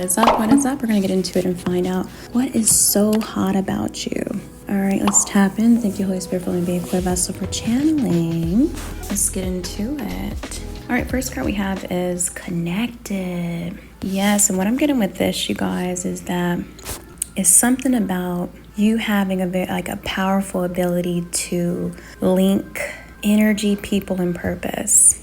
is up? What is up? We're gonna get into it and find out what is so hot about you. All right, let's tap in. Thank you, Holy Spirit, for being a clear vessel for channeling. Let's get into it. All right, first card we have is connected. Yes, and what I'm getting with this, you guys, is that it's something about you having a powerful ability to link energy, people, and purpose.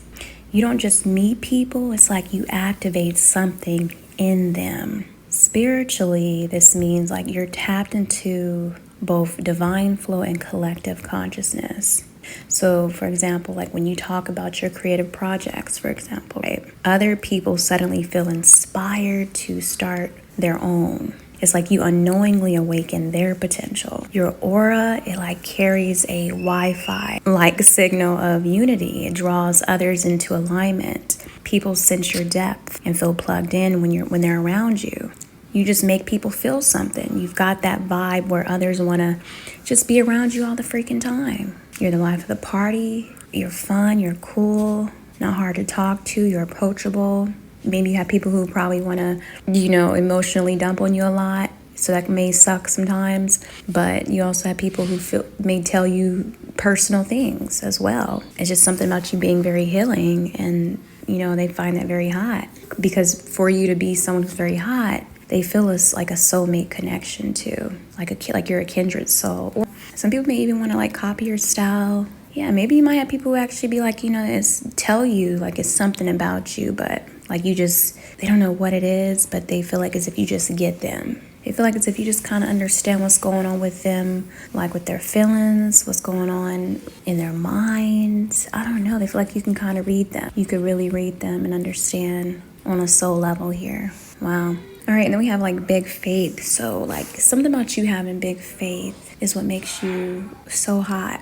You don't just meet people, it's like you activate something in them. Spiritually, this means like you're tapped into both divine flow and collective consciousness. So, for example, like when you talk about your creative projects, for example, right? Other people suddenly feel inspired to start their own. It's like you unknowingly awaken their potential. Your aura, it like carries a Wi-Fi like signal of unity. It draws others into alignment. People sense your depth and feel plugged in when they're around you. You just make people feel something. You've got that vibe where others want to just be around you all the freaking time. You're the life of the party. You're fun. You're cool. Not hard to talk to. You're approachable. Maybe you have people who probably want to, emotionally dump on you a lot. So that may suck sometimes. But you also have people who may tell you personal things as well. It's just something about you being very healing. And, they find that very hot. Because for you to be someone who's very hot, they feel it's like a soulmate connection too. Like you're a kindred soul. Or some people may even want to copy your style. Yeah, maybe you might have people who actually be tell you it's something about you, but they don't know what it is, but they feel like as if you just get them. They feel like as if you just kind of understand what's going on with them, with their feelings, what's going on in their minds. I don't know. They feel like you can kind of read them. You could really read them and understand on a soul level here. Wow. All right, and then we have big faith. So something about you having big faith is what makes you so hot.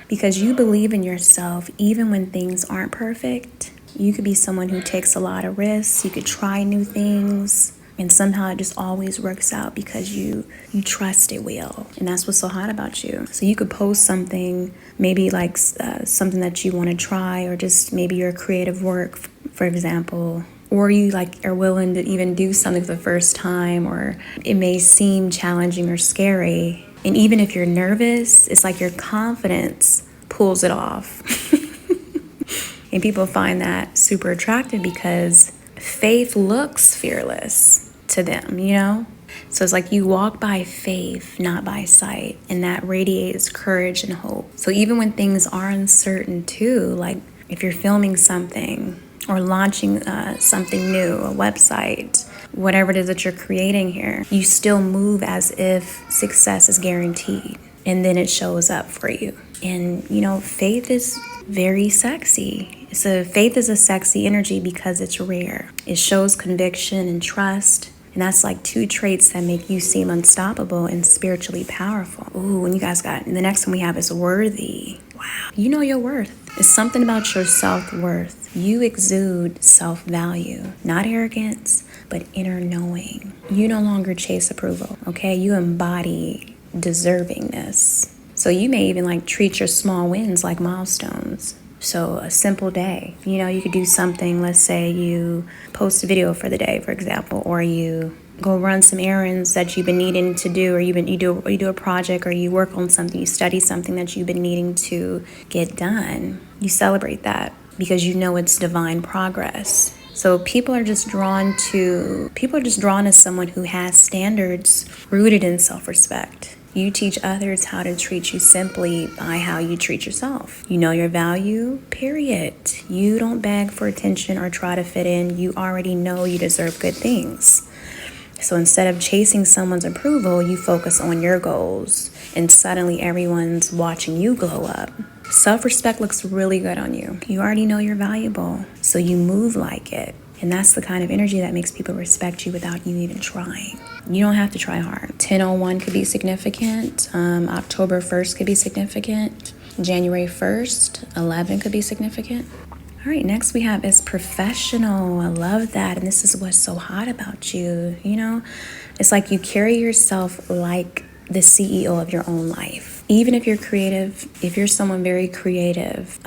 Because you believe in yourself even when things aren't perfect. You could be someone who takes a lot of risks. You could try new things. And somehow it just always works out because you trust it will. And that's what's so hot about you. So you could post something, maybe something that you want to try, or just maybe your creative work, for example. Or you are willing to even do something for the first time, or it may seem challenging or scary. And even if you're nervous, it's like your confidence pulls it off. And people find that super attractive because faith looks fearless to them, So it's like you walk by faith, not by sight. And that radiates courage and hope. So even when things are uncertain too, if you're filming something or launching something new, a website, whatever it is that you're creating here, you still move as if success is guaranteed. And then it shows up for you. And, faith is very sexy. Faith is a sexy energy because it's rare. It shows conviction and trust. And that's two traits that make you seem unstoppable and spiritually powerful. Ooh, and you guys the next one we have is worthy. Wow. You know your worth. It's something about your self-worth. You exude self-value, not arrogance, but inner knowing. You no longer chase approval, okay? You embody deservingness. So you may even treat your small wins like milestones. So a simple day, you could do something. Let's say you post a video for the day, for example, or you go run some errands that you've been needing to do, or you do a project, or you work on something, you study something that you've been needing to get done. You celebrate that because it's divine progress. So people are just drawn to someone who has standards rooted in self-respect. You teach others how to treat you simply by how you treat yourself. You know your value, period. You don't beg for attention or try to fit in. You already know you deserve good things. So instead of chasing someone's approval, you focus on your goals, and suddenly everyone's watching you glow up. Self-respect looks really good on you. You already know you're valuable, so you move like it. And that's the kind of energy that makes people respect you without you even trying. You don't have to try hard. 10/01 could be significant. October 1st could be significant. January 1st, 11 could be significant. All right, next we have is professional. I love that. And this is what's so hot about you. It's like you carry yourself like the CEO of your own life. Even if you're creative, if you're someone very creative,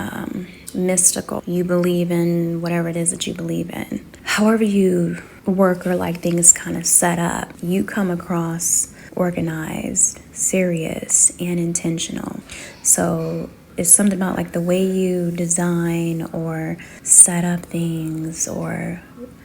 mystical, you believe in whatever it is that you believe in. However you work or like things kind of set up. You come across organized, serious, and intentional. So it's something about like the way you design or set up things or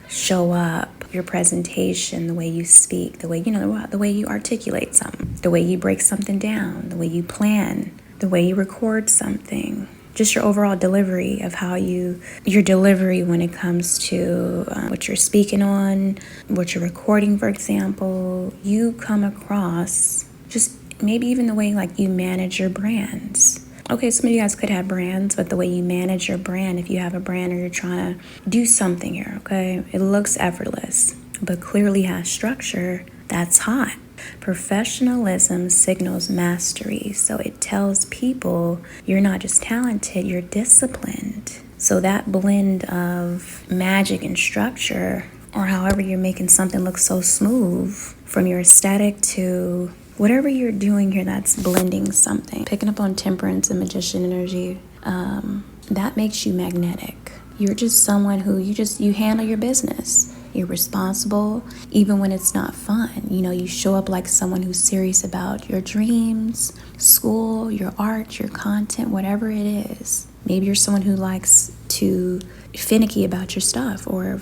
show up, your presentation, the way you speak, the way, the way you articulate something, the way you break something down, the way you plan, the way you record something, just your overall delivery of how your delivery when it comes to what you're speaking on, what you're recording, for example. You come across just maybe even the way like you manage your brands. Okay, some of you guys could have brands, but the way you manage your brand, if you have a brand or you're trying to do something here, okay, it looks effortless, but clearly has structure. That's hot. Professionalism signals mastery. So it tells people you're not just talented, you're disciplined. So that blend of magic and structure, or however you're making something look so smooth, from your aesthetic to whatever you're doing here, that's blending something. Picking up on temperance and magician energy, that makes you magnetic. You're just someone who you handle your business. You're responsible, even when it's not fun. You show up like someone who's serious about your dreams, school, your art, your content, whatever it is. Maybe you're someone who likes to finicky about your stuff, or,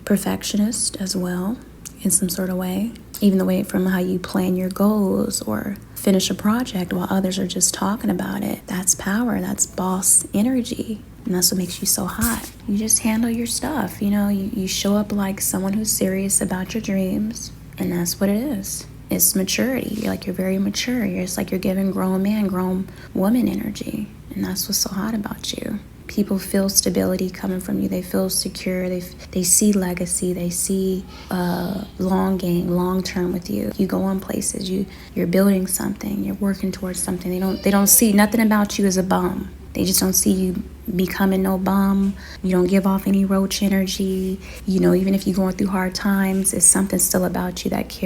perfectionist as well in some sort of way. Even the way from how you plan your goals or finish a project while others are just talking about it. That's power. That's boss energy. And that's what makes you so hot. You just handle your stuff. You show up like someone who's serious about your dreams. And that's what it is. It's maturity. You're very mature. It's like you're giving grown man, grown woman energy. And that's what's so hot about you. People feel stability coming from you. They feel secure. They see legacy. They see long game, long term with you. You go on places. You're building something. You're working towards something. They don't see nothing about you as a bum. They just don't see you becoming no bum. You don't give off any roach energy. Even if you're going through hard times, it's something still about you that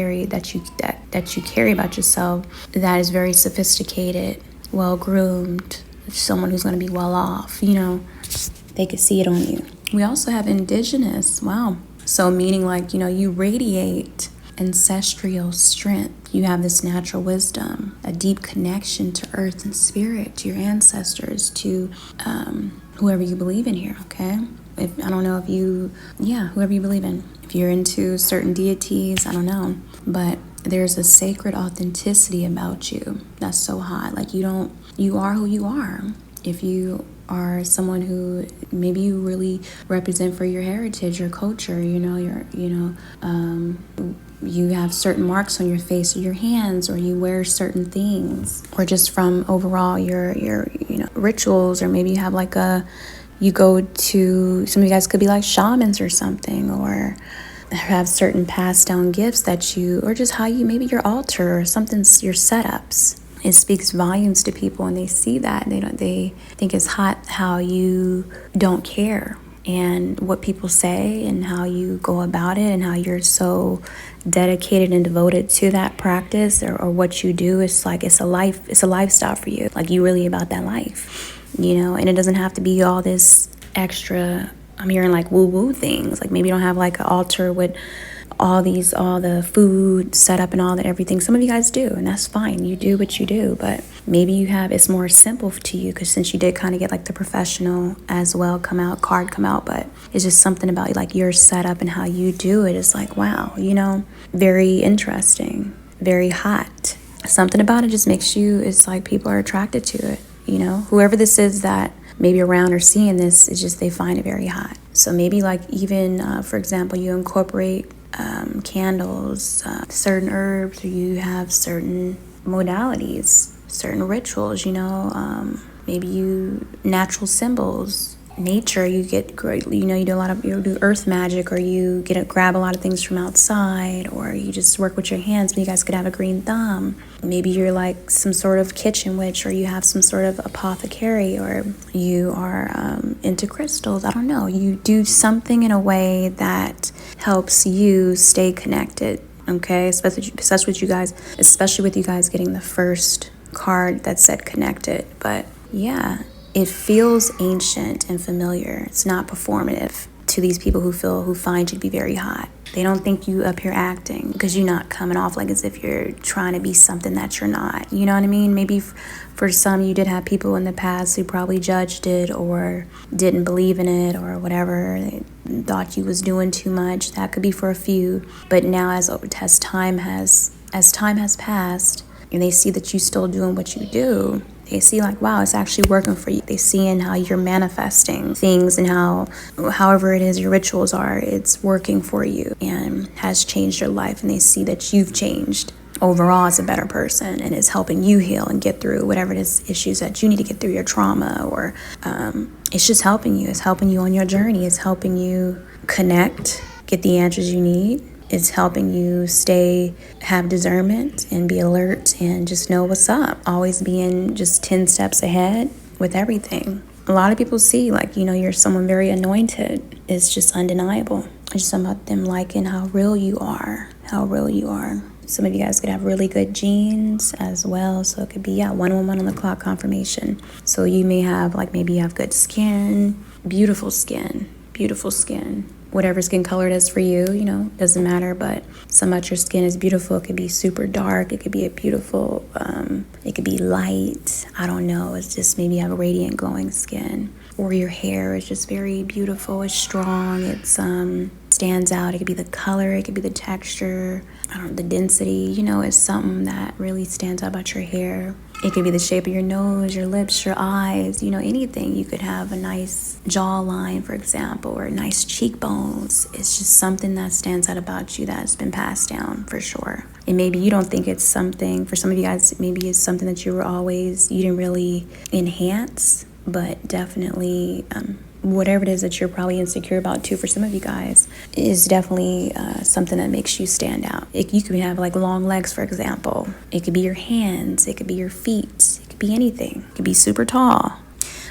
you carry about yourself that is very sophisticated, well groomed. Someone who's going to be well off, they could see it on you. We also have indigenous. Wow. So meaning like, you radiate ancestral strength. You have this natural wisdom, a deep connection to earth and spirit, to your ancestors, to whoever you believe in here, okay? Whoever you believe in. If you're into certain deities, I don't know. But there's a sacred authenticity about you that's so hot. Like you are who you are. If you are someone who maybe you really represent for your heritage, your culture, you have certain marks on your face or your hands, or you wear certain things, or just from overall your rituals, or maybe you have you go to, some of you guys could be like shamans or something, or have certain passed down gifts or just how maybe your altar or something, your setups. It speaks volumes to people, and they see that. They think it's hot how you don't care and what people say and how you go about it and how you're so dedicated and devoted to that practice or what you do. It's like it's a lifestyle for you. Like you really about that life, and it doesn't have to be all this extra. I'm hearing like woo-woo things. Like maybe you don't have like an altar with all the food set up and all that, everything. Some of you guys do, and that's fine. You do what you do, but maybe it's more simple to you, because since you did kind of get like the professional as well card come out, but it's just something about like your setup and how you do it is like, wow, very interesting, very hot. Something about it just makes it's like people are attracted to it, whoever this is that maybe around or seeing this, is just they find it very hot. So maybe like even, for example, you incorporate candles, certain herbs, or you have certain modalities, certain rituals, maybe natural symbols, nature. You get great, you do you do earth magic, or you grab a lot of things from outside, or you just work with your hands. You guys could have a green thumb. Maybe you're like some sort of kitchen witch, or you have some sort of apothecary, or you are into crystals. I don't know. You do something in a way that helps you stay connected. Okay, especially with you guys getting the first card that said connected. But yeah, it feels ancient and familiar. It's not performative to these people who find you to be very hot. They don't think you up here acting because you're not coming off like as if you're trying to be something that you're not. You know what I mean? Maybe for some, you did have people in the past who probably judged it or didn't believe in it or whatever. They thought you was doing too much. That could be for a few. But now as time has passed and they see that you still doing what you do, they see like, wow, it's actually working for you. They see in how you're manifesting things and however it is your rituals are, it's working for you and has changed your life. And they see that you've changed overall as a better person and is helping you heal and get through whatever it is issues that you need to get through, your trauma, or it's just helping you. It's helping you on your journey. It's helping you connect, get the answers you need. It's helping you have discernment and be alert and just know what's up. Always being just 10 steps ahead with everything. A lot of people see like, you're someone very anointed. It's just undeniable. It's just about them liking how real you are. Some of you guys could have really good genes as well. So it could be, 111 on the clock confirmation. So you may have maybe you have good skin, beautiful skin. Whatever skin color it is for you, doesn't matter, but so much your skin is beautiful. It could be super dark. It could be a beautiful, it could be light. I don't know. It's just maybe you have a radiant, glowing skin. Or your hair is just very beautiful. It's strong. It stands out. It could be the color. It could be the texture. The density. It's something that really stands out about your hair. It could be the shape of your nose, your lips, your eyes, anything. You could have a nice jawline, for example, or nice cheekbones. It's just something that stands out about you that's been passed down for sure. And maybe you don't think it's something, for some of you guys, maybe it's something that you didn't really enhance, but definitely whatever it is that you're probably insecure about too, for some of you guys, is definitely something that makes you stand out. You could have long legs, for example. It could be your hands. It could be your feet. It could be anything. It could be super tall.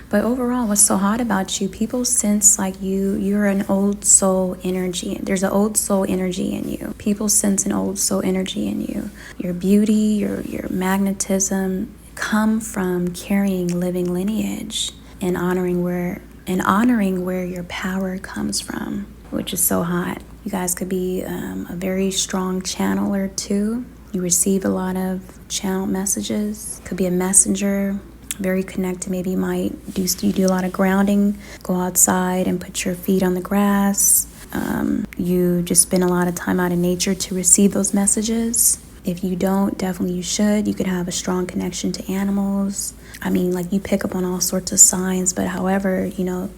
But overall, what's so hot about you, people sense you're an old soul energy. There's an old soul energy in you. People sense an old soul energy in you. Your beauty, your magnetism come from carrying living lineage and honoring where your power comes from, which is so hot. You guys could be a very strong channeler too. You receive a lot of channel messages. Could be a messenger, very connected. Maybe you do a lot of grounding. Go outside and put your feet on the grass. You just spend a lot of time out in nature to receive those messages. If you don't, definitely you should. You could have a strong connection to animals. You pick up on all sorts of signs, but however,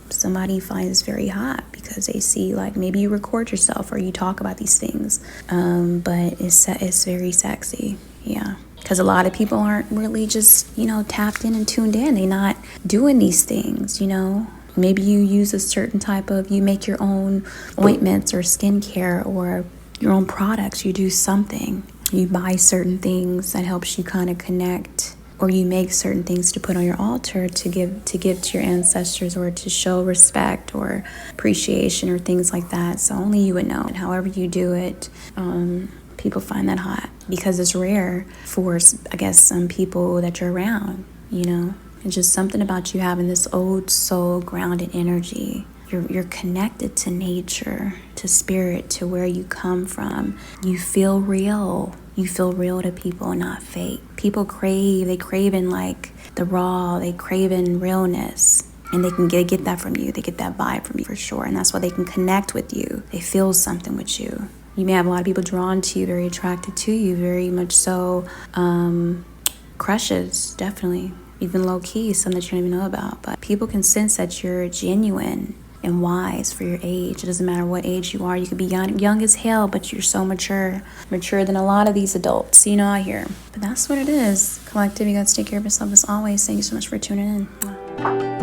somebody finds very hot because they see maybe you record yourself or you talk about these things. But it's very sexy. Yeah. Because a lot of people aren't really just, tapped in and tuned in. They're not doing these things, Maybe you use a certain you make your own ointments or skincare or your own products. You do something. You buy certain things that helps you kind of connect, or you make certain things to put on your altar to give to your ancestors or to show respect or appreciation or things like that. So only you would know. And however you do it, people find that hot because it's rare for, I guess, some people that you're around, It's just something about you having this old soul grounded energy. You're connected to nature, to spirit, to where you come from. You feel real. You feel real to people, not fake. People they crave in the raw, they crave in realness. And they can get that from you. They get that vibe from you for sure. And that's why they can connect with you. They feel something with you. You may have a lot of people drawn to you, very attracted to you, very much so. Crushes, definitely. Even low key, some that you don't even know about. But people can sense that you're genuine and wise for your age. It doesn't matter what age you are. You could be young as hell, but you're so mature than a lot of these adults, out here. But that's what it is. Collective, you guys take care of yourself as always. Thank you so much for tuning in.